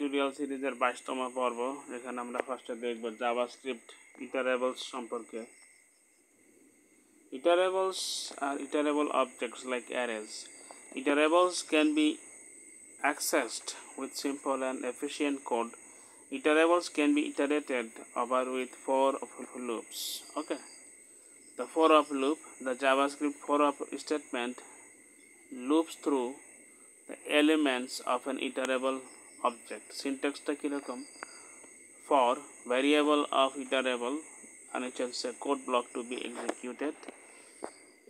Tutorial সিরিজের 22তম পর্ব। এখানে আমরা ফার্স্টে দেখব জাভাস্ক্রিপ্ট ইটারেবলস সম্পর্কে। Iterables are iterable objects like arrays. Iterables can be accessed with simple and efficient code. Iterables can be iterated over with for loops. Okay. The for of loop, the JavaScript for of statement loops through the elements of an iterable object. Syntax টা কিরকম? For variable of iterable and it is a code block to be executed.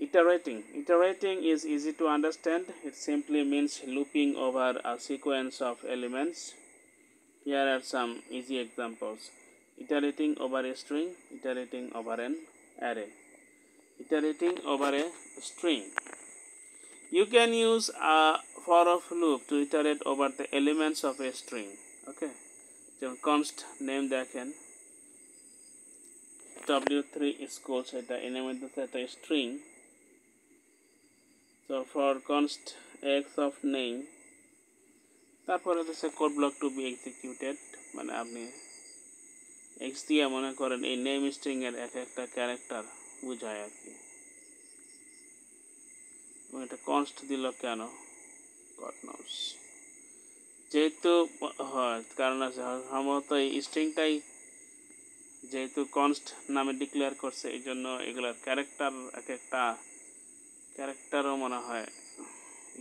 Iterating is easy to understand. It simply means looping over a sequence of elements. Here are some easy examples. Iterating over a string, iterating over an array. Iterating over a string. You can use a for of loop to iterate over the elements of a string. Okay. যেমন const name দেখেন w3 equals এটা এর মধ্যে একটা string. So for const x of name তারপরে হচ্ছে code block to be executed, মানে আপনি x দিয়ে মনে করেন এই নেম স্ট্রিং এর এক একটা ক্যারেক্টার বোঝায় আর কি। এটা কনস্ট দিল কেন? God knows. যেহেতু হয় কারণ আছে সম্ভবত এই স্ট্রিংটাই যেহেতু কনস্ট নামে ডিক্লেয়ার করছে এই জন্য এগুলার ক্যারেক্টার এক একটা ক্যারেক্টারও মনে হয়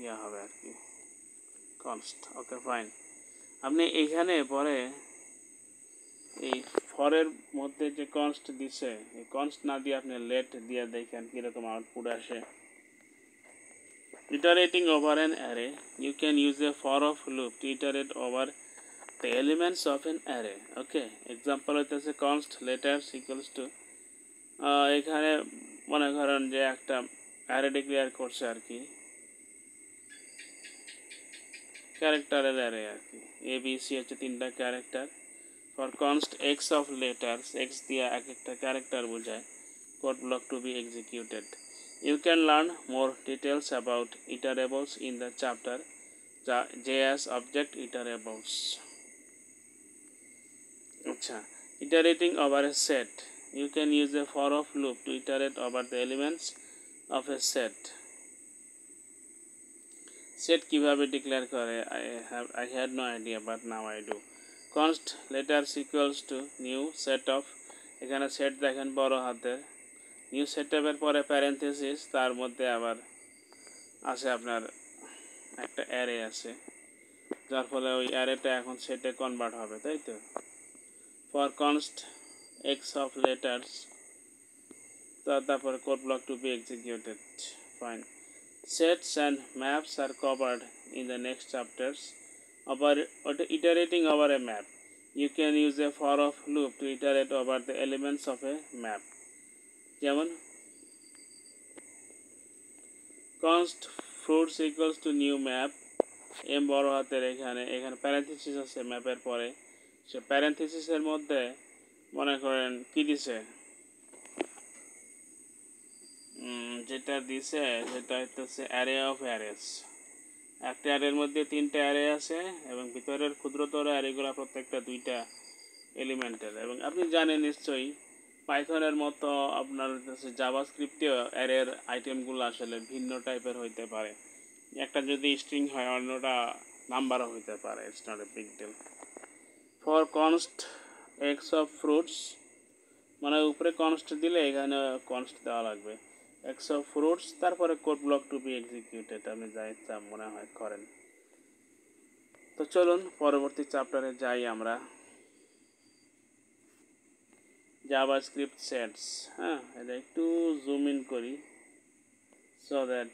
ইয়া হবে আর কি কনস্ট। Okay fine. আপনি এইখানে পরে এই ফরের মধ্যে যে কনস্ট দিছে এই কনস্ট না দিয়ে আপনি লেট দিয়ে দেখেন কিরকম আউটপুট আসে। Iterating over an array, you can use a for of loop to iterate over the elements of an array. Okay, example হইতেছে const letters equals to এখানে মনে করেন যে একটা array declare করছে আর কি, ক্যারেক্টারের array আর কি, a b c হচ্ছে তিনটা character. For const x of letters, x দিয়ে এক একটা ক্যারেক্টার বোঝায়, code block to be executed. You can learn more details about iterables in the chapter JS Object Iterables. Iterating over a set. You can use a for of loop to iterate over the elements of a set. Set কিভাবে declare করে? I had no idea, but now I do. Const letters equals to new set of, এখানে set দেখেন বড় হাতের, new সেটআপের পরে parenthesis, তার মধ্যে আবার আছে আপনার একটা অ্যারে আছে, যার ফলে ওই অ্যারেটা এখন সেটে কনভার্ট হবে, তাই তো। For const x of letters, তারপরে code block to be executed. Fine. Sets and maps are covered in the next chapters. আবার iterating over a map, you can use a for of loop to iterate over the elements of a map. যেমন const fruits equals to new map, m বড় হাতের, এখানে parenthesis আছে ম্যাপের পরে, সে প্যারেনথেসিসের মধ্যে মনে করেন কি দিছে, যেটা দিছে সেটা হচ্ছে অ্যারে অফ অ্যারেস। একটা অ্যারের মধ্যে তিনটা অ্যারে আছে এবং ভিতরের ক্ষুদ্রতর অ্যারেগুলো প্রত্যেকটা দুইটা এলিমেন্টের। এবং আপনি জানেন নিশ্চয়ই পাইথনের মতো আপনার জাভাস্ক্রিপ্টেও অ্যারের আইটেমগুলো আসলে ভিন্ন টাইপের হইতে পারে। একটা যদি স্ট্রিং হয় অন্যটা নাম্বারও হইতে পারে, it's not a big deal. For const x of fruits, মানে উপরে কনস্ট দিলে এখানে কনস্ট দেওয়া লাগবে, এক্স অফ ফ্রুটস, তারপরে code block to be executed, আপনি যা ইচ্ছা মনে হয় করেন। তো চলুন পরবর্তী চ্যাপ্টারে যাই আমরা। JavaScript sets, হ্যাঁ, এটা একটু জুম ইন করি সো দ্যাট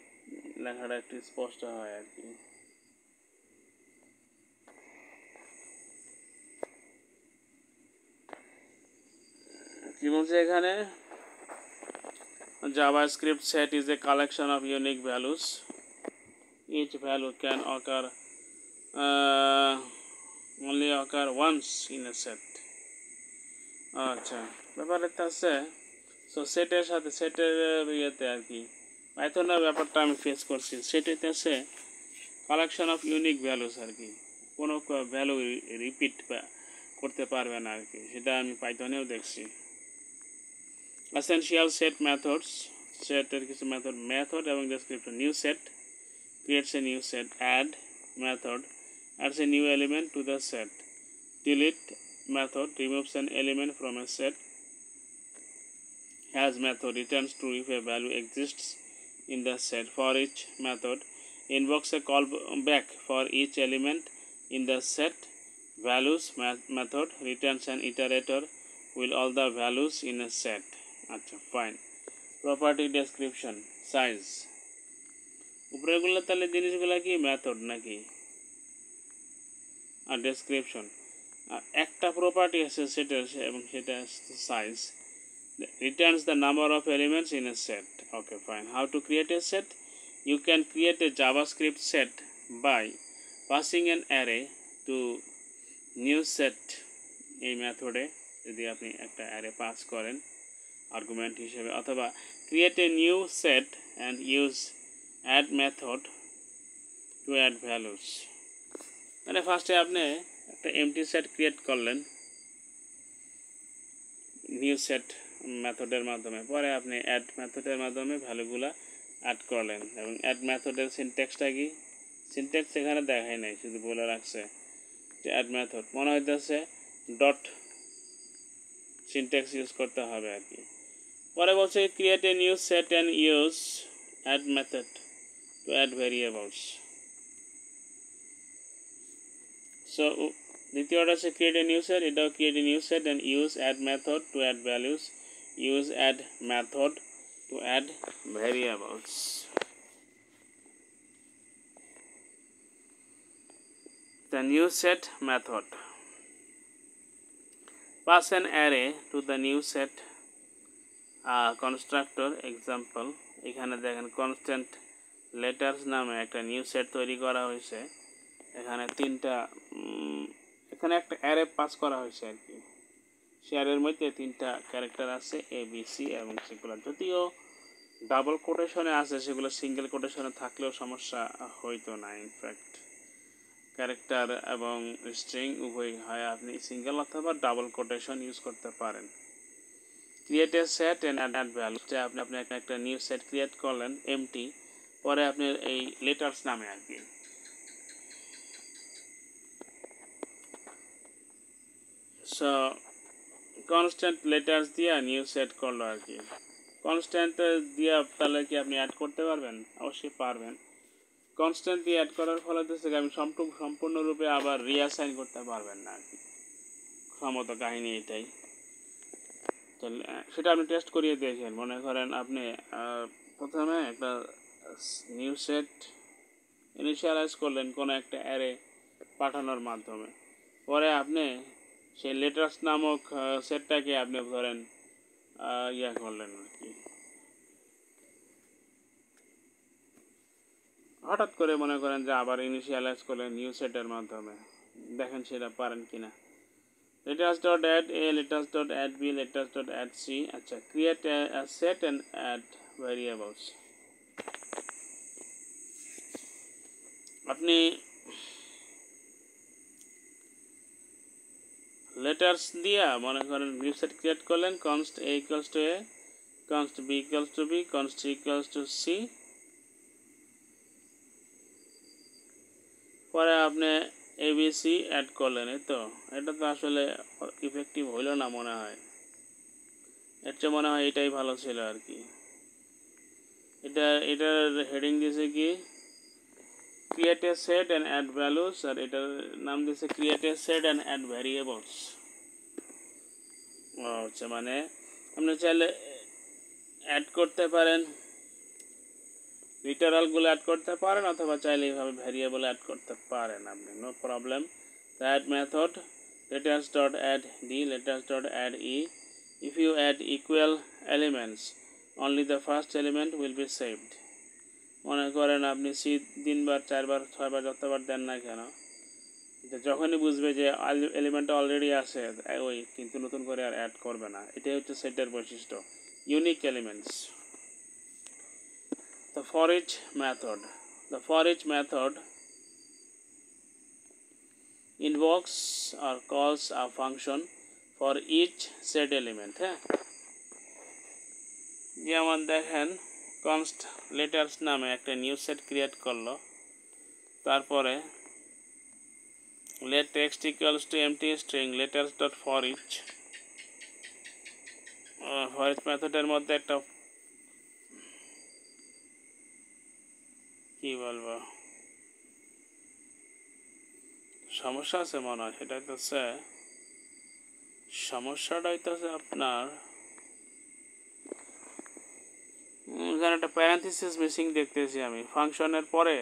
লেখাটা একটু স্পষ্ট হয় আর কি। কি বলছে এখানে? JavaScript set is a collection of unique values. Each value can only occur once in a set. আচ্ছা, ব্যাপারটা আছে। সো সেটের সাথে সেটের ইয়েতে আর কি পাইথনের ব্যাপারটা আমি ফেস করছি, সেটাতে আছে কালেকশন অফ ইউনিক ভ্যালুস আর কি। কোনো ভ্যালু রিপিট করতে পারবে না আর কি, সেটা আমি পাইথনেও দেখছি। এসেনশিয়াল সেট মেথডস, সেটের কিছু মেথড এবং description. New set creates a new set. Add method adds a new element to the set. Delete method removes an element from a set. Has method returns true if a value exists in the set. For each method invokes a callback for each element in the set. Values method returns an iterator with all the values in a set. আচ্ছা fine. Property description. Size. উপরেগুলো তাহলে জিনিসগুলো কি method নাকি, আর description. আর একটা property আছে সেটা, এবং সেটা size. Returns the number of elements in a set. Okay fine. How to create a set? You can create a JavaScript set by passing an array to new set. এই মেথডে যদি আপনি একটা অ্যারে পাস করেন argument হিসেবে, অথবা create a new set and use add method to add values। মানে ফার্স্টে আপনি একটা এমটি সেট ক্রিয়েট করলেন নিউ সেট মেথডের মাধ্যমে, পরে আপনি অ্যাড মেথডের মাধ্যমে ভ্যালুগুলো অ্যাড করলেন। এবং অ্যাড মেথডের সিনট্যাক্সটা কি, সিনট্যাক্স এখানে দেখাই নাই, শুধু বলে রাখছে যে অ্যাড মেথড, মনে হইতেছে ডট সিনট্যাক্স ইউজ করতে হবে আর কি। পরে বলছে create a new set and use add method to add variables. So দ্বিতীয়টা আছে create a new set, এটাও create a new set and use add method to add values, use add method to add variables. The new set method. Pass an array to the new set constructor. Example, এখানে দেখেন constant letters নামে একটা new set তৈরি করা হয়েছে। এখানে এখানে একটা অ্যারে পাস করা হয়েছে আর কি। সে অ্যারের মধ্যে 3টা ক্যারেক্টার আছে এ বি সি, এবং সেগুলো যদিও ডাবল কোটেশনে আছে, সেগুলো সিঙ্গেল কোটেশনে থাকলেও সমস্যা হইতো না। ইনফ্যাক্ট ক্যারেক্টার এবং স্ট্রিং উভয় হয়, আপনি সিঙ্গেল অথবা ডাবল কোটেশন ইউজ করতে পারেন। Create a set and add value. আপনি একটা নিউ সেট ক্রিয়েট করলেন এমটি, পরে আপনি এই লেটার্স নামে আর কি সো কনস্ট্যান্ট লেটার্স দিয়ে নিউ সেট করলো আর কি। কনস্ট্যান্ট দিয়ে তাহলে কি আপনি অ্যাড করতে পারবেন? অবশ্যই পারবেন। কনস্ট্যান্ট দিয়ে অ্যাড করার ফলে হচ্ছে আপনি সম্পূর্ণরূপে আবার রিঅ্যাসাইন করতে পারবেন না আর কি। সমত কাহিনী এটাই। তাহলে সেটা আপনি টেস্ট করিয়ে দেখেন। মনে করেন আপনি প্রথমে একটা নিউ সেট ইনিশিয়ালাইজ করলেন কোনো একটা অ্যারে পাঠানোর মাধ্যমে, পরে আপনি সেই লেটার্স নামক সেটটাকে আপনি ধরেন করলেন আর কি, হঠাৎ করে মনে করেন যে আবার ইনিশিয়ালাইজ করলেন নিউ সেটের মাধ্যমে, দেখেন সেটা পারেন কিনা। Letters dot add a, letters dot add b, letters dot add c. আচ্ছা, create a set and add variables. আপনি লেটার্স দিয়া মনে করেন নিউ সেট ক্রিয়েট করলেন, const a equals to a, const b equals to b, const c equals to c। পরে আপনি abc add করলেন। এই তো, এটা তো আসলে ইফেক্টিভ হইল না মনে হয়। এর চেয়ে মনে হয় এটাই ভালো ছিল আর কি। এটার হেডিং দিয়েছে কি create a set and add values, আর এটার নাম দিয়েছে create a set and add variables. আচ্ছা, মানে আপনি চাইলে অ্যাড করতে পারেন, লিটারালগুলো অ্যাড করতে পারেন, অথবা চাইলে এইভাবে ভ্যারিয়েবল অ্যাড করতে পারেন আপনি, no problem. That method letters dot add d, letters dot add e. If you add equal elements, only the first element will be saved. মনে করেন আপনি সি 3 বার 4 বার 6 বার যতবার দেন না কেন, যখনই বুঝবে যে এলিমেন্টটা অলরেডি আছে ওই, কিন্তু নতুন করে আর অ্যাড করবে না। এটাই হচ্ছে সেটের বৈশিষ্ট্য, unique elements. The for each method. The for each method invokes or calls a function for each set element. হ্যাঁ, যেমন দেখেন const letters নামে একটা নিউ সেট ক্রিয়েট করলো, তারপরে let text equals to empty string letters dot for each মেথডের মধ্যে একটা কি বলবো সমস্যা আছে মনে হয়, সেটা হচ্ছে সমস্যাটা হইতেছে আপনার এখানে একটা প্যারেন্থেসিস মিসিং দেখতেছি আমি। ফাংশনের পরে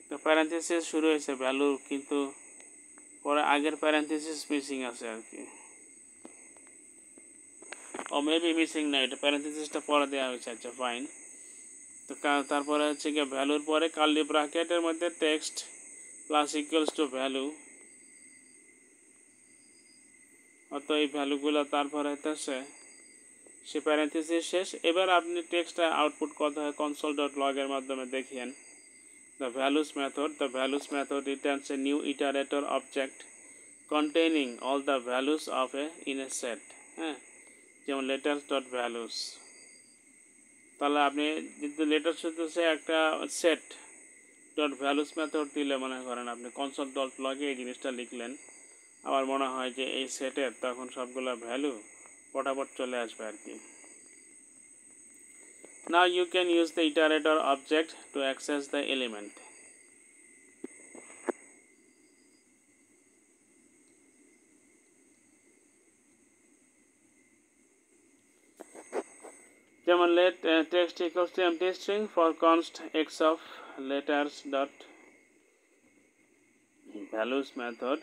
একটা প্যারেন্থেসিস শুরু হয়েছে ভ্যালু, কিন্তু পরে আগের প্যারেন্থেসিস মিসিং আছে আর কি, ও মেবি মিসিং না, এটা প্যারেন্থেসিসটা পরে দেওয়া হয়েছে। আচ্ছা ফাইন। তো তারপরে হচ্ছে কি ভ্যালুর পরে কার্লি ব্র্যাকেটের মধ্যে text plus equals to value, অত এই ভ্যালুগুলো তারপরে হইতেছে সে প্যারেন্থেসিস শেষ। এবার আপনি টেক্সটটা আউটপুট করতে হয় console dot log এর মাধ্যমে দেখিয়েন the values method returns a new iterator object containing all the values of a in a set। হ্যাঁ, যেমন letters dot values, তাহলে আপনি যদি letters হচ্ছে একটা set dot values মেথড দিলে মনে করেন আপনি console dot log এ এই জিনিসটা লিখলেন, আমার মনে হয় যে এই সেটের তখন সবগুলো ভ্যালু ফটাফট চলে আসবে আর কি। Now you can use the iterator object to access the element. যেমন let text equals to empty string for const x of letters dot values method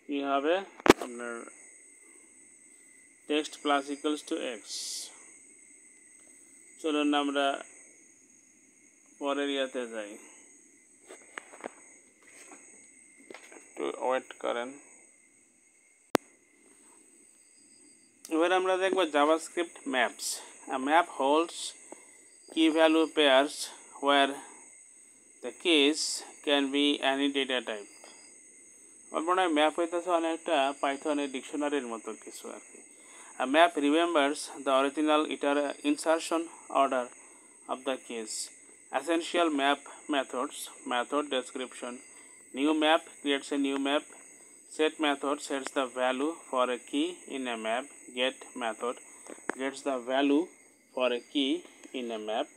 কি হবে আপনার text plus equals to x। চলুন আমরা পরের ইয়াতে যাই, একটু ওয়েট করেন। এবার আমরা দেখব JavaScript maps. A map holds key value pairs where the keys can be any data type. মনে হয় ম্যাপ হইতেছে অনেকটা পাইথনের ডিকশনারির মতো কিছু আর কি। A map remembers the original insertion order of the keys. Essential map methods: method description, new map creates a new map, set method sets the value for a key in a map, get method gets the value for a key in a map,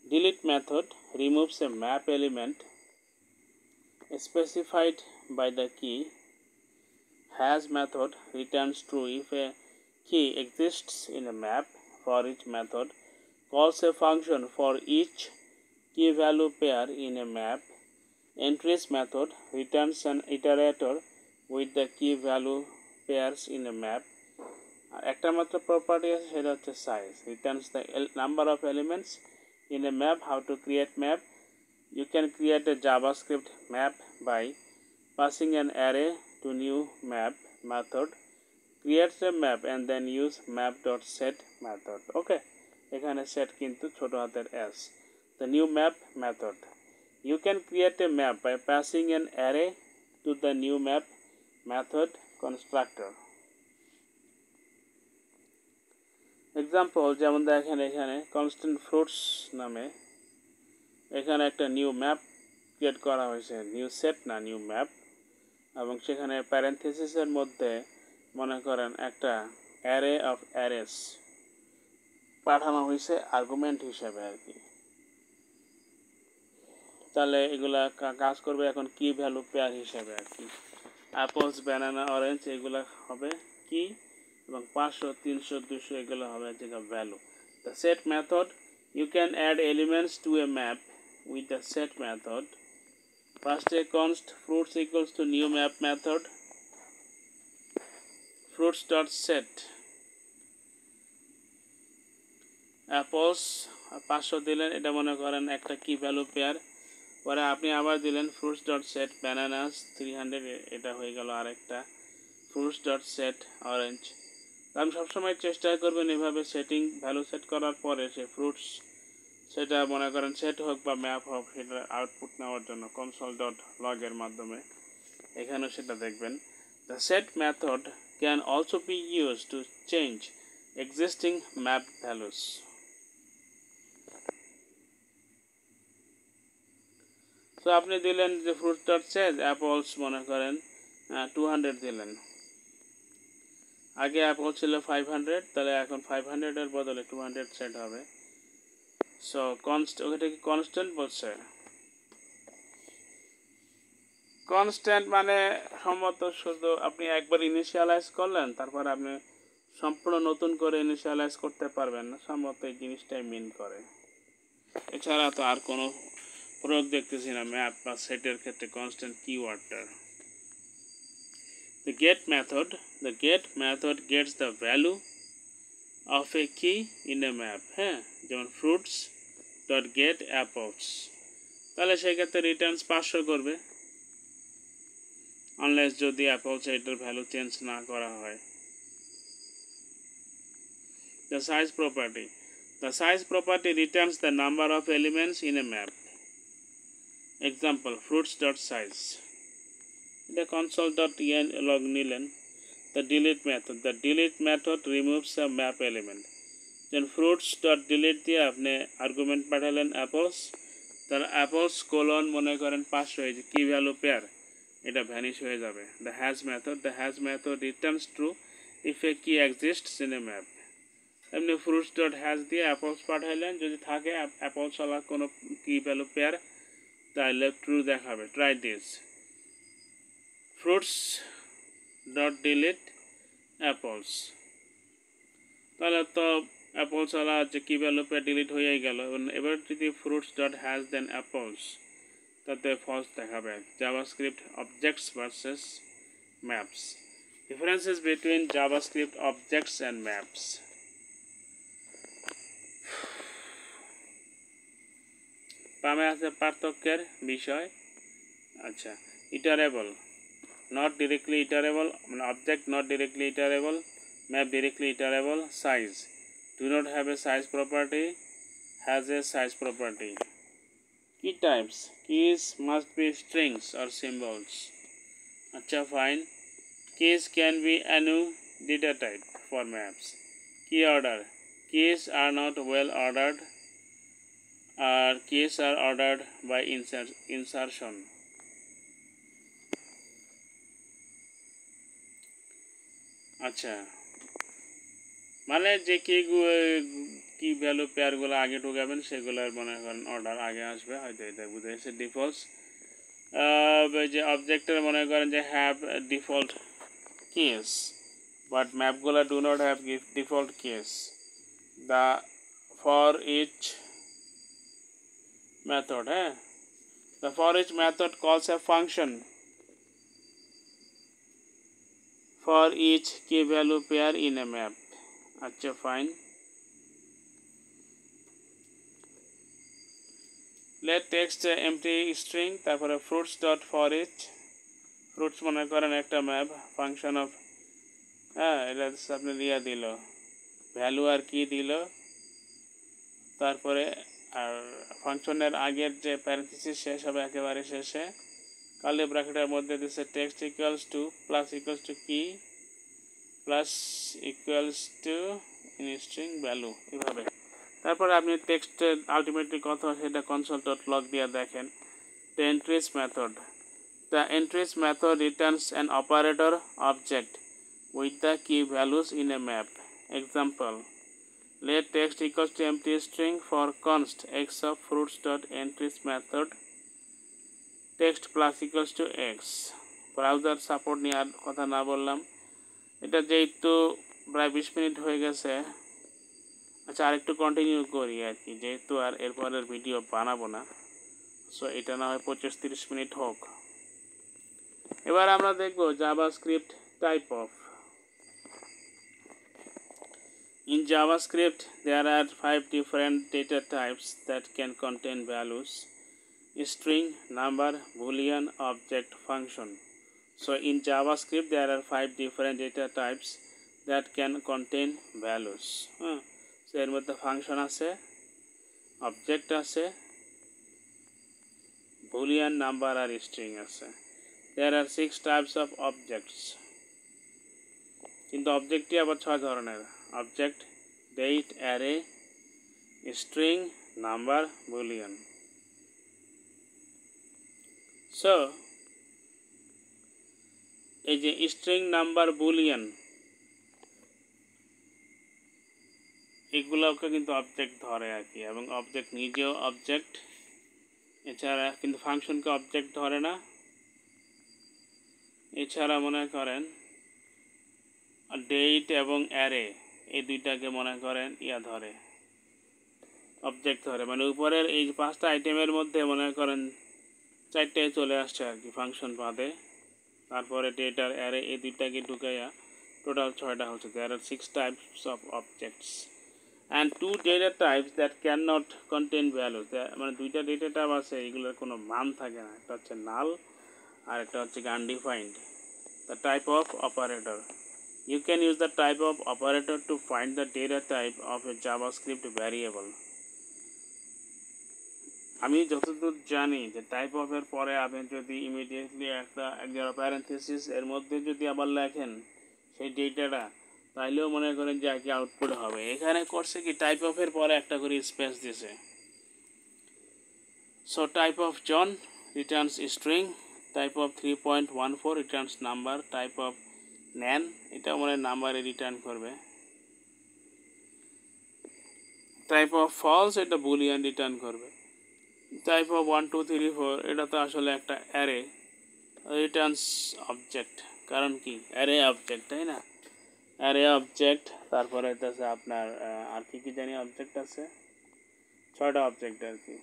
delete method removes a map element specified by the key, hash method returns true if a key exists in a map, for each method calls a function for each key value pair in a map, entries method returns an iterator with the key value pairs in a map। একটা মাত্র property আছে, সেটা হচ্ছে size, returns the number of elements in a map। How to create map: you can create a JavaScript map by passing an array to new map method creates a map and then use map.set method। ওকে, এখানে set কিন্তু ছোট হাতের s। the new map method: you can create a map by passing an array to the new map method constructor। Example যেমন দেখেন এখানে constant fruits নামে এখানে একটা নিউ ম্যাপ ক্রিয়েট করা হয়েছে, নিউ সেট না নিউ ম্যাপ, এবং সেখানে প্যারেন্থেসিসের মধ্যে মনে করেন একটা অ্যারে অফ অ্যারেস পাঠানো হয়েছে আর্গুমেন্ট হিসেবে আর কি। তাহলে এগুলা কাজ করবে এখন কি ভ্যালু পেয়ার হিসেবে আর কি। অ্যাপলস, ব্যানানা, অরেঞ্জ এগুলা হবে কি, এবং 500, 300, 200 এগুলো হবে যেটা value. The set method: you can add elements to a map with the set method. First a const fruits equals to new map method fruits dot set apples 500 দিলেন, এটা মনে করেন একটা কি ভ্যালু পেয়ার, পরে আপনি আবার দিলেন fruits dot set bananas 300, এটা হয়ে গেল আরেকটা fruits dot set orange। আমি সবসময় চেষ্টা করবেন এভাবে সেটিং ভ্যালু সেট করার পরে সে ফ্রুটস সেটা মনে করেন সেট হোক বা ম্যাপ হোক, সেটা আউটপুট নেওয়ার জন্য console.log এর মাধ্যমে এখানেও সেটা দেখবেন। The set method can also be used to change existing map values. So আপনি দিলেন যে fruits.change apples মনে করেন 200 দিলেন, আগে অ্যাপল ছিল 500, তাহলে এখন 500 এর বদলে 200 সেট হবে। সো ওটা কি কনস্ট্যান্ট বলছে? কনস্ট্যান্ট মানে সম্ভবত শুধু আপনি একবার ইনিশিয়ালাইজ করলেন, তারপর আপনি সম্পূর্ণ নতুন করে ইনিশিয়ালাইজ করতে পারবেন না, সম্ভবত এই জিনিসটাই মিন করে। এছাড়া তো আর কোনো প্রয়োগ দেখতেছি না ম্যাপ বা সেটের ক্ষেত্রে constant কিওয়ার্ডটার। The get method gets the value of a key in a map, হ্যাঁ, যেমন fruits ডট গেট অ্যাপলস, তাহলে সেক্ষেত্রে রিটার্নস 500 করবে, আনলেস যদি অ্যাপলস এটার ভ্যালু চেঞ্জ না করা হয়। The size property returns the number of elements in a map. Example fruits.size, এটা console.log নিলেন। The delete method removes a map element, then fruits.delete দিয়ে আপনি আর্গুমেন্ট পাঠালেন অ্যাপলস, তার অ্যাপলস কোলন মনে করেন 500, এই যে কি ভ্যালু পেয়ার এটা ভ্যানিশ হয়ে যাবে। The hash method returns true if a key exists in a map. এমনি fruits.hash দিয়ে অ্যাপলস পাঠাইলেন, যদি থাকে অ্যাপলস ওয়ালা কোনো কি ভ্যালু পেয়ার তাহলে ট্রু দেখাবে। ট্রাই দিস fruits.delete অ্যাপলস, তাহলে তো অ্যাপলস ওয়ালা যে কি ভ্যালু পেয়ার ডিলিট হয়ে গেল। এবার যদি fruits.hash দেন অ্যাপলস, তাতে ফলস দেখাবে। JavaScript objects versus maps. Differences between JavaScript objects and maps. পামে আছে পার্থক্যের বিষয়। আচ্ছা, ইটারেবল not directly iterable, মানে object not directly iterable, map directly iterable. Size do not have a size property, has a size property. Key types, keys must be strings or symbols. Acha fine. Keys can be any data type for maps. Key order, keys are not well ordered, or keys are ordered by insertion. আচ্ছা, মানে যে কি value পেয়ারগুলো আগে ঢুকাবেন সেগুলোর মনে করেন order আগে আসবে, হয়তো এটা বুঝেছে। ডিফল্টস, যে অবজেক্টের মনে করেন যে হ্যাভ ডিফল্ট কেস, বাট ম্যাপগুলো do not have default keys. The for each method, হ্যাঁ, the for each method calls a function for each key value pair in a map. আচ্ছা fine. let text empty string, তারপরে fruits dot for each, fruits মনে করেন একটা map function of, হ্যাঁ, এটা আপনি দিয়া দিল ভ্যালু আর কি দিল, তারপরে আর ফাংশনের আগের যে প্যারেন্থেসিস শেষ হবে একেবারে শেষে কার্লি ব্র্যাকেটের মধ্যে দিচ্ছে text equals to plus equals to key plus equals to string value, এভাবে। তারপরে আপনি টেক্সটের আলটিমেটলি কত সেটা console.log দিয়ে দেখেন। The entries method returns an operator object with the key values in a map. Example, let text equals to empty string for const x of fruits.entries method text plus equals to x. Browser support নিয়ে আর কথা না বললাম, এটা যেহেতু প্রায় 20 minute হয়ে গেছে, আচ্ছা আরেকটু কন্টিনিউ করি আর কি, যেহেতু আর এরপরের ভিডিও বানাবো না, সো এটা না হয় 25-30 মিনিট হোক। এবার আমরা দেখব JavaScript type of. In JavaScript there are 5 different data types that can contain values: string, number, boolean, object, function. So in JavaScript there are 5 different data types that can contain values. So এর মধ্যে function আছে, object আছে, Boolean number আর string আছে। There are 6 types of objects, কিন্তু অবজেক্টটি আবার 6 ধরনের। Object, date, array, string, number, boolean. So এই যে স্ট্রিং, নাম্বার, বুলিয়ান এগুলোকে কিন্তু অবজেক্ট ধরে আর কি, এবং অবজেক্ট নিজেও অবজেক্ট। এছাড়া কিন্তু ফাংশনকে অবজেক্ট ধরে না। এছাড়া মনে করেন ডেট এবং অ্যারে এই দুইটাকে মনে করেন ধরে, অবজেক্ট ধরে। মানে উপরের এই 5টা আইটেমের মধ্যে মনে করেন 4টায় চলে আসছে আর কি ফাংশন বাদে। তারপরে ডেট আর অ্যারে এই দুইটাকে ঢুকাইয়া টোটাল 6টা হচ্ছে। There are 6 types of objects and 2 data types that cannot contain values. মানে দুইটা ডেটা টাইপ আছে, এগুলোর কোনো মান থাকে না। একটা হচ্ছে নাল আর একটা হচ্ছে undefined. The type of operator. You can use the type of operator to find the data type of a JavaScript variable. আমি যতদূর জানি যে টাইপ অফ এর পরে আপনি যদি ইমিডিয়েটলি একটা প্যারেনথেসিস এর মধ্যে যদি আবার লেখেন সেই ডেটাটা, তাইলেও মনে করেন যে একই আউটপুট হবে। এখানে করছে কি টাইপ অফ এর পরে একটা করে স্পেস দিয়েছে। So type of John returns string, type of 3.14 returns number, type of NaN এটা মানে নাম্বারে রিটার্ন করবে, টাইপ অফ ফলস এটা বুলিয়ান রিটার্ন করবে, টাইপ অফ 1 2 3 4 এটা তো আসলে একটা অ্যারে রিটার্নস অবজেক্ট। কারণ কি অ্যারে অবজেক্ট, তাই না? Array object. তারপরে আছে আপনার আর কি কি জানি অবজেক্ট আছে, 6টা অবজেক্ট আর কি।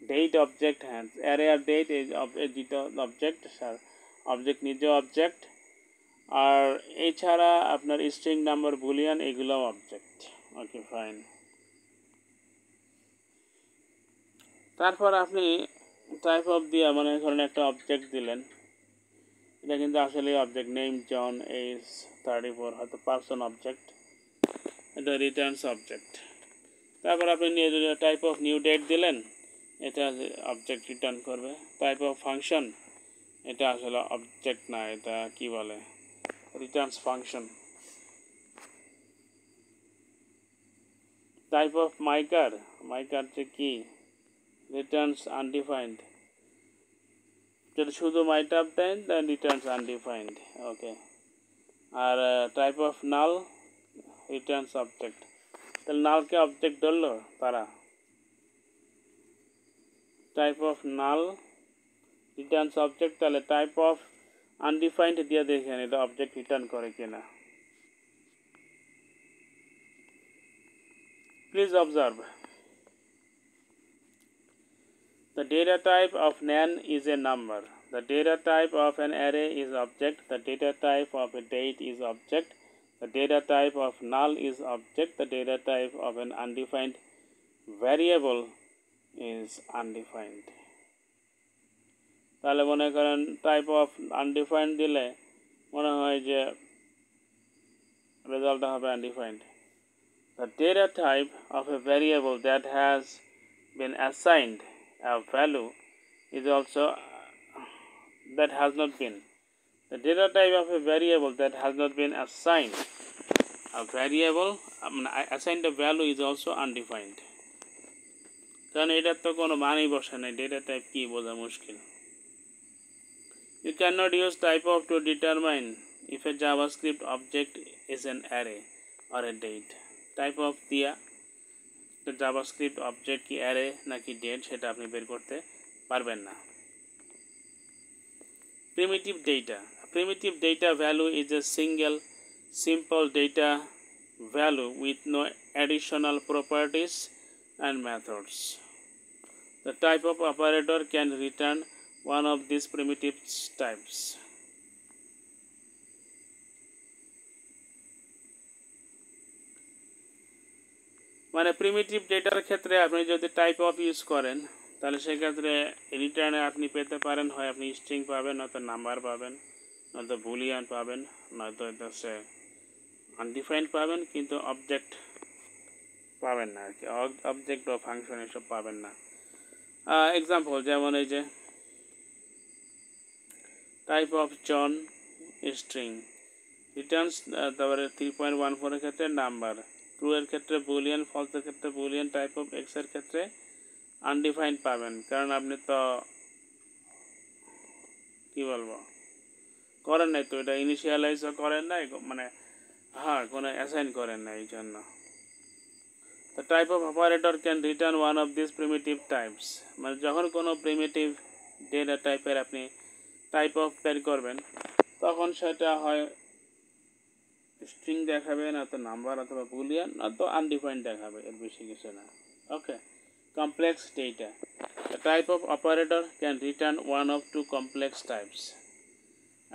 ডেট অবজেক্ট, হ্যাঁ অ্যারে আর ডেট এই দুটো অবজেক্ট, অবজেক্ট নিজে অবজেক্ট। আর এছাড়া আপনার স্ট্রিং, নাম্বার, বুলিয়ান এগুলো অবজেক্ট। Okay fine. তারপর আপনি টাইপ অফ দিয়ে মনে করেন একটা অবজেক্ট দিলেন, এটা কিন্তু আসলে অবজেক্ট নেম জন এজ 34 হয়তো পার্সন অবজেক্ট, এটা রিটার্নস অবজেক্ট। তারপর আপনি টাইপ অফ নিউ ডেট দিলেন, এটা অবজেক্ট রিটার্ন করবে। টাইপ অফ ফাংশন এটা আসলে অবজেক্ট না, এটা কি বলে রিটার্নস ফাংশন। টাইপ অফ মাইকার, car my car returns undefined, যদি শুধু মাইটাপ then then returns undefined. Okay. আর type of null returns object, তাহলে নালকে অবজেক্ট ধরলো তারা। Type of null returns object, তাহলে টাইপ অফ আনডিফাইন্ড দিয়ে দেখেন এটা অবজেক্ট রিটার্ন করে কিনা। Please observe the data type of nan is a number, the data type of an array is object, the data type of a date is object, the data type of null is object, the data type of an undefined variable is undefined. তাহলে মনে করেন type of undefined দিলে মনে হয় যে রেজাল্টটা হবে undefined. The data type of a variable that has been assigned a value is also that has not been. The data type of a variable that has not been assigned a variable assigned a value is also undefined. কারণ এটার তো কোনো মানই বসে নাই, data type কি বোঝা মুশকিল। You cannot use type of to determine if a JavaScript object is an array or a date. Type of দিয়া the JavaScript object কি array নাকি date সেটা আপনি বের করতে পারবেন না। Primitive data. A primitive data value is a single simple data value with no additional properties and methods. The type of operator can return one of these primitive types. মানে primitive ডেটার ক্ষেত্রে আপনি যদি টাইপ অফ ইউজ করেন তাহলে সেক্ষেত্রে রিটার্নে আপনি পেতে পারেন হয় আপনি স্ট্রিং পাবেন, নয়তো নাম্বার পাবেন, নয়তো বুলিয়ান পাবেন, নয়তো হচ্ছে আনডিফাইন্ড পাবেন, কিন্তু অবজেক্ট পাবেন না আর কি, অবজেক্ট বা ফাংশন এসব পাবেন না। এক্সাম্পল যেমন এই যে type of John string returns, তারপরে 3.14 এর ক্ষেত্রে নাম্বার, ট্রু এর ক্ষেত্রে বুলিয়ান, ফলস এর ক্ষেত্রে বুলিয়ান, টাইপ অফ এক্স এর ক্ষেত্রে আনডিফাইন্ড পাবেন, কারণ আপনি তো কি বলবো করেন নাই তো, এটা ইনিশিয়ালাইজও করেন নাই, মানে হ্যাঁ কোনো অ্যাসাইন করেন না এই জন্য। The type of operator can return one of these primitive types, মানে যখন কোনো প্রিমিটিভ ডেটা টাইপের আপনি টাইপ অফ বের করবেন তখন সেটা হয় স্ট্রিং দেখাবে, না তো নাম্বার অথবা বুলিয়ান, না তো আনডিফাইন্ড দেখাবে, এর বেশি কিছু না। Okay, complex data, the type of operator can return one of two complex types,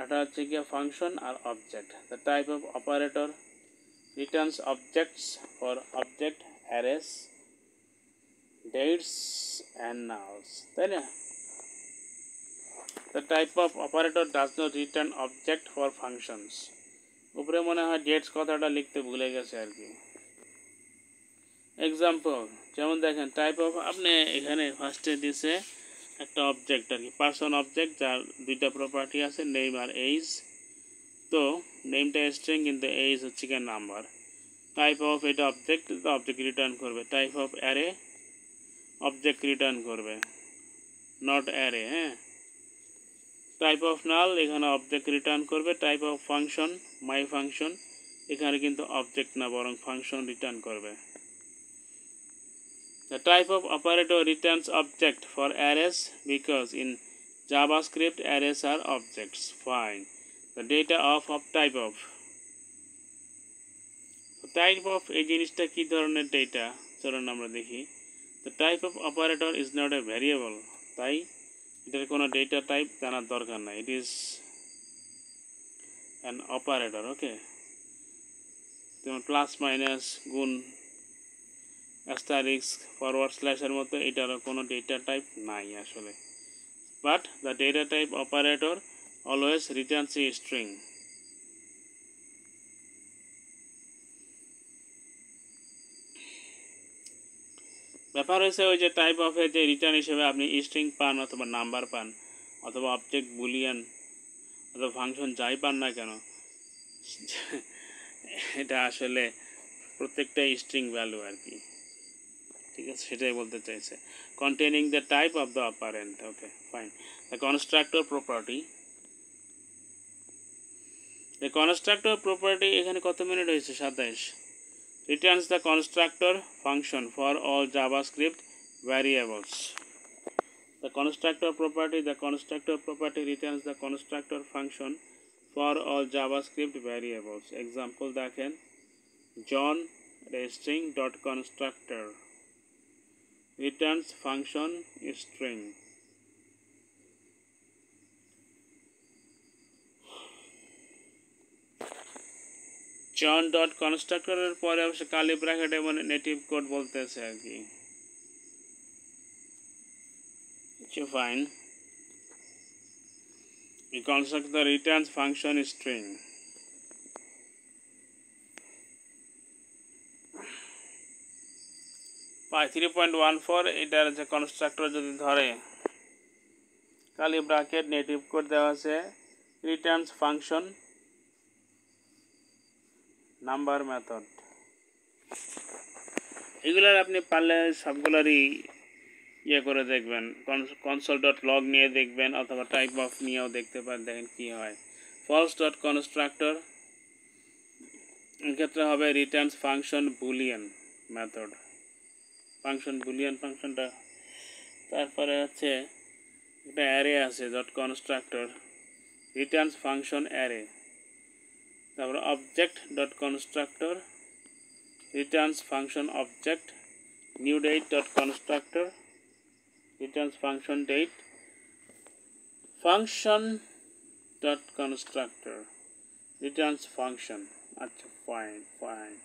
এটা হচ্ছে গিয়ে ফাংশন আর object. The type of operator returns objects for object arrays, dates and nulls, তাই না? The type of operator does not return object for functions, উপরে মনে হয় dates কথাটা লিখতে ভুলে গেছে আর কি। এক্সাম্পল যেমন দেখেন টাইপ অফ, আপনি এখানে ফার্স্টে দিছে একটা অবজেক্ট আর কি, পার্সন অবজেক্ট, যার দুইটা প্রপার্টি আছে, নেম আর এইজ। তো নেমটা স্ট্রিং কিন্তু এইজ হচ্ছে কি নাম্বার। টাইপ অফ এটা অবজেক্ট, তো অবজেক্ট রিটার্ন করবে। Type of array object return করবে, নট অ্যারে। হ্যাঁ, টাইপ অফ নাল এখানে অবজেক্ট রিটার্ন করবে। Type of function my function, এখানে কিন্তু অবজেক্ট না বরং ফাংশন রিটার্ন করবে। The type of operator returns object for arrays because in JavaScript arrays are objects. Fine. The data of type of, type of এই জিনিসটা কি ধরনের ডেটা চলুন আমরা দেখি। The type of operator is not a variable, তাই এটার কোনো ডেটা টাইপ জানার দরকার নাই। It is an operator. ওকে, যেমন প্লাস মাইনাস গুণ অ্যাস্টারিক্স ফরওয়ার্ড স্ল্যাশের মতো এটারও কোনো ডেটা টাইপ নাই আসলে। But the data type operator always Returns a string. ব্যাপার হয়েছে ওই যে টাইপ অফে যে রিটার্ন হিসেবে আপনি স্ট্রিং পান অথবা নাম্বার পান অথবা অবজেক্ট বুলিয়ান অথবা ফাংশন যাই পান না কেন, এটা আসলে প্রত্যেকটাই স্ট্রিং ভ্যালু আর কি। ঠিক আছে, সেটাই বলতে চাইছে। Containing the type of the operant. Okay fine. The constructor property, the constructor property এখানে কত মিনিট হয়েছে? 27। Returns the constructor function for all JavaScript variables. The constructor property returns the constructor function for all JavaScript variables. Example দেখেন, John string dot constructor returns function string. John dot constructor এর পরে অবশ্য কালি ব্র্যাকেটে মানে native code বলতেছে আর কি। Fine. We construct the returns function string. 3.14 এটার যে কনস্ট্রাক্টর যদি ধরে কালি ব্র্যাকেট নেটিভ কোড দেওয়া আছে, রিটার্নস ফাংশন নাম্বার মেথড, এগুলার আপনি পারলে সবগুলারই ইয়ে করে দেখবেন, কনসোল ডট লগ নিয়ে দেখবেন অথবা টাইপ অফ নিয়েও দেখতে পারেন, দেখেন কী হয়। ফলস ডট কনস্ট্রাক্টর এক্ষেত্রে হবে returns function boolean method, function boolean ফাংশনটা। তারপরে হচ্ছে একটা অ্যারে আছে dot constructor, returns function array. তারপরে object dot constructor returns function object. New date dot constructor returns function date. Function dot constructor returns function. Fine.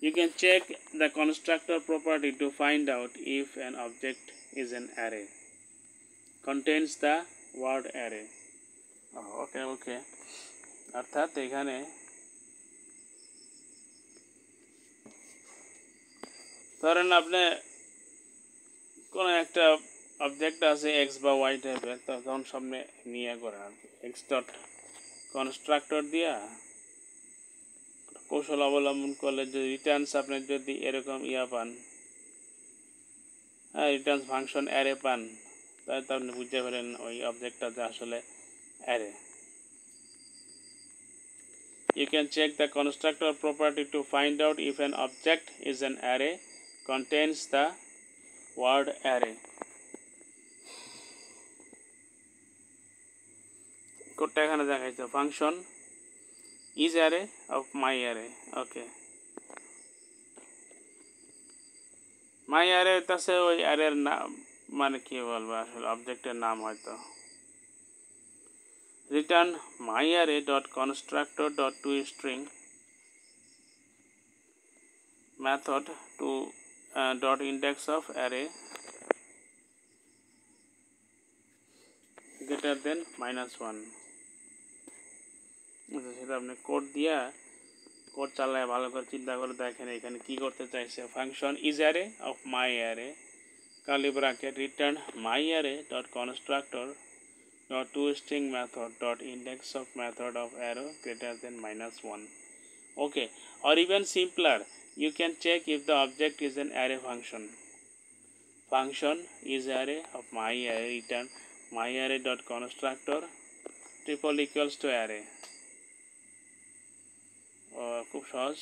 You can check the constructor property to find out if an object is an array, contains the word array. Okay. অর্থাৎ এখানে ধরেন আপনি কোনো একটা object আছে x বা Y টাইপের, তখন সামনে নিয়ে করেন আর কি, এক্স ডট কনস্ট্রাক্টর দিয়া কৌশল অবলম্বন করলে যদি রিটার্নস আপনি যদি এরকম পান, হ্যাঁ রিটার্নস ফাংশন অ্যারে পান, তাহলে তো আপনি বুঝতে পারেন ওই অবজেক্টটা যে আসলে array. You can check the constructor property to find out if an object is an array contains the word array. কোডটা এখানে দেখাইছে function is array of my array. Okay, my array হইতাছে ওই অ্যারের নাম, মানে কি বলবো আসলে অবজেক্টের নাম হয়তো। return my array dot constructor dot toString method to dot index of array greater than -1. সেটা আপনি কোড দিয়া কোড চালায় ভালো করে চিন্তা করে দেখেন এখানে কি করতে চাইছে। Function is array of my array curly bracket return my array dot constructor dot toString method dot index of method of arrow greater than -1. Okay, or even simpler, you can check if the object is an array function. Function is array of my array return my array dot constructor triple equals to array. খুব সহজ।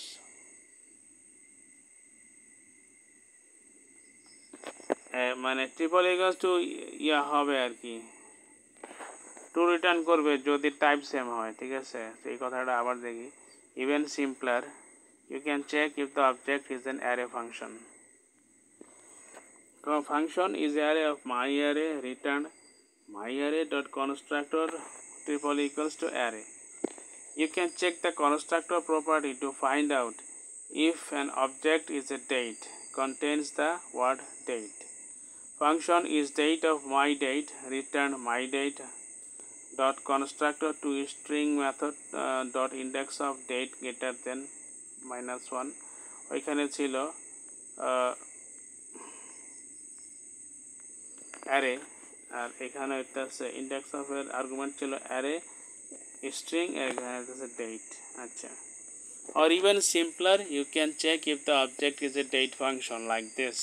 মানে triple equals to হবে আর কি, to return করবে যদি type same হয়, ঠিক আছে। এই কথাটা আবার দেখি, even simpler, you can check if the object is an array function. Function is array of my array return my array dot constructor triple equals to array. You can check the constructor property to find out if an object is a date contains the word date. Function is date of my date return my date dot constructor to string method dot index of date greater than -1. ওইখানে ছিল array আর এখানে হইতেছে index of এর argument ছিল array string, এখানে হইতেছে date. আচ্ছা, or even simpler, you can check if the object is a date function like this.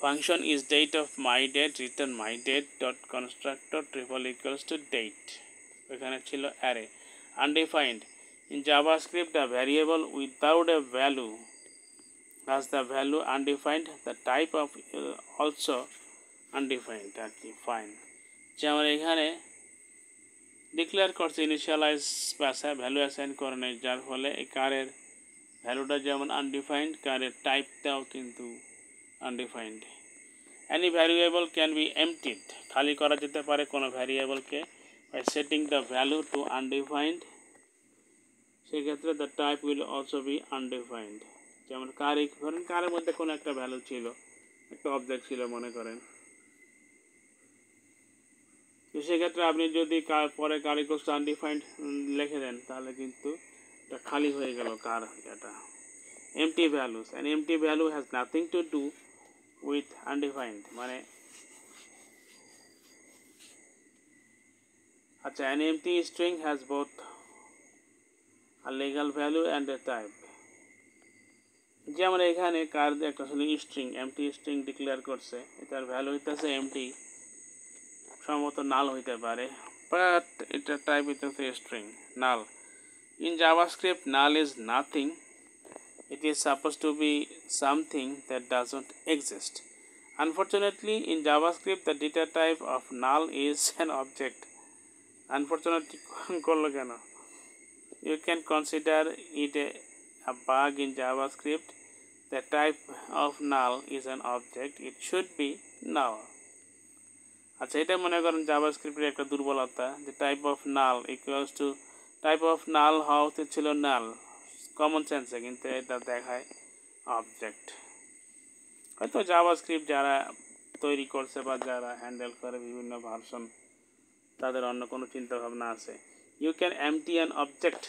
Function is date of my date return my date dot constructor triple equals to date. এখানে ছিল array undefined. In JavaScript, a variable without a value has the value undefined, the type of also undefined আর কি, fine. যেমন এখানে declare করছে initialise value assign করে নেই, যার ফলে এই কারের ভ্যালুটা যেমন আনডিফাইন্ড, কারের টাইপটাও কিন্তু undefined. Any variable can be emptied, খালি করা যেতে পারে কোনো ভ্যারিয়েবলকে by setting the value to undefined, সেক্ষেত্রে the type will also be undefined. যেমন ধরেন কারের মধ্যে কোনো একটা ভ্যালু ছিল, একটা অবজেক্ট ছিল মনে করেন, তো সেক্ষেত্রে আপনি যদি পরে কার ইকুয়ালস টু আনডিফাইন্ড লিখে দেন তাহলে কিন্তু এটা খালি হয়ে গেল কার এটা। Empty values, an empty value has nothing to do with undefined, মানে আচ্ছা, an empty string has both a legal value and a type. যেমন এখানে কার একটা আসলে স্ট্রিং, এমটি স্ট্রিং ডিক্লেয়ার করছে, এটার ভ্যালু হইতেছে এমটি, সম্ভবত নাল হইতে পারে, বাট এটা টাইপ হইতেছে string null. In JavaScript, null is nothing. It is supposed to be something that doesn't exist. Unfortunately, in JavaScript, the data type of null is an object. Unfortunately, you can consider it a bug in JavaScript. The type of null is an object. It should be null. আচ্ছা, এটা মনে করেন জাভাস্ক্রিপ্টের একটা দুর্বলতা, যে type of null equals to type of null হওয়া উচিত ছিল নাল কমন সেন্সে, কিন্তু এটা দেখায় অবজেক্ট। হয়তো জাভাস্ক্রিপ্ট যারা তৈরি করছে বা যারা হ্যান্ডেল করে বিভিন্ন ভার্সন, তাদের অন্য কোনো চিন্তা ভাবনা আছে। You can empty an object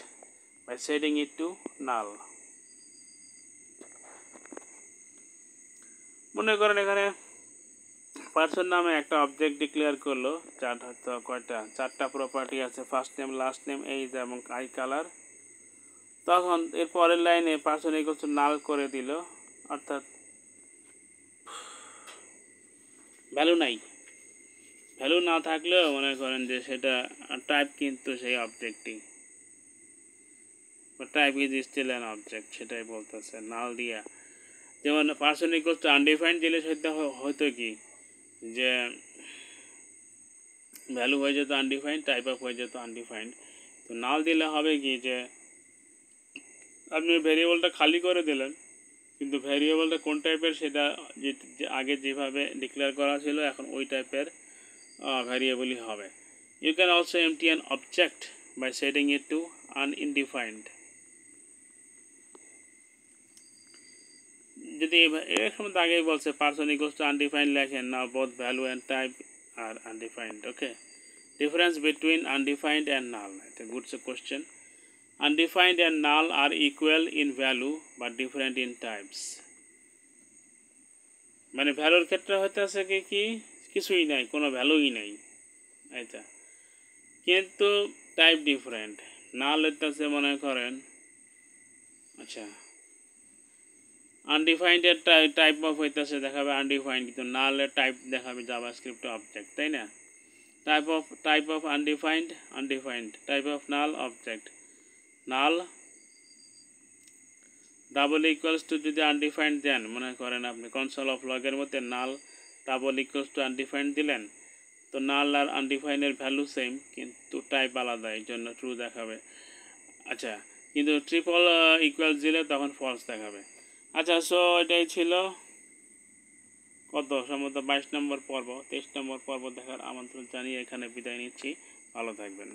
by setting it to null. মনে করেন এখানে পার্সন নামে একটা অবজেক্ট ডিক্লেয়ার করলো, যার হয়তো কয়টা 4টা প্রপার্টি আছে, first name, last name, age এবং আই কালার। তখন এর পরের লাইনে পার্সন ইকুয়াল টু নাল করে দিল, অর্থাৎ ভ্যালু নাই। ভ্যালু না থাকলেও মনে করেন যে সেটা টাইপ কিন্তু সেই অবজেক্টই, type is still an object, সেটাই বলতেছে নাল দিয়া। যেমন পার্সন ইকুয়াল টু আনডিফাইন্ড দিলে সেটা হয়তো কি যে ভ্যালু হয়ে যেত আনডিফাইন্ড, টাইপ অফ হয়ে যেত আনডিফাইন্ড। তো নাল দিলে হবে কি যে আপনি ভেরিয়েবলটা খালি করে দিলেন, কিন্তু ভেরিয়েবলটা কোন টাইপের সেটা আগে যেভাবে ডিক্লেয়ার করা ছিল এখন ওই টাইপের ভ্যারিয়েবলই হবে। You can also empty an object by setting it to undefined. যদি এর সময় আগেই বলছে পার্সন ইকুয়ালস টু আনডিফাইন্ড লেখেন না, both value and type are undefined. Okay, difference between undefined and null, it's a good question. Undefined and null are equal in value but different in types. মানে ভ্যালুর ক্ষেত্রে হইতেছে কি কিছুই নাই, কোনো ভ্যালুই নাই, আচ্ছা, কিন্তু টাইপ ডিফারেন্ট। নাল হইতেছে মনে করেন আচ্ছা আনডিফাইন্ডের টাইপ অফ হইতেছে দেখাবে আনডিফাইন্ড, কিন্তু নালের টাইপ দেখাবে জাভাস্ক্রিপ্ট অবজেক্ট, তাই না? type of undefined, type of null object, null double equals to যদি আনডিফাইন্ড দেন, মনে করেন আপনি কনসোল অফ লগের মধ্যে নাল ডাবল ইকুয়ালস টু আনডিফাইন্ড দিলেন, তো নাল আর আনডিফাইন্ডের ভ্যালু সেম কিন্তু টাইপ আলাদা, এই জন্য ট্রু দেখাবে। আচ্ছা, কিন্তু ট্রিপল ইকুয়ালস দিলে তখন ফলস দেখাবে। আচ্ছা, সো এটাই ছিল কত সম্ভবত 22 নম্বর পর্ব। 23 নম্বর পর্ব দেখার আমন্ত্রণ জানিয়ে এখানে বিদায় নিচ্ছি। ভালো থাকবেন।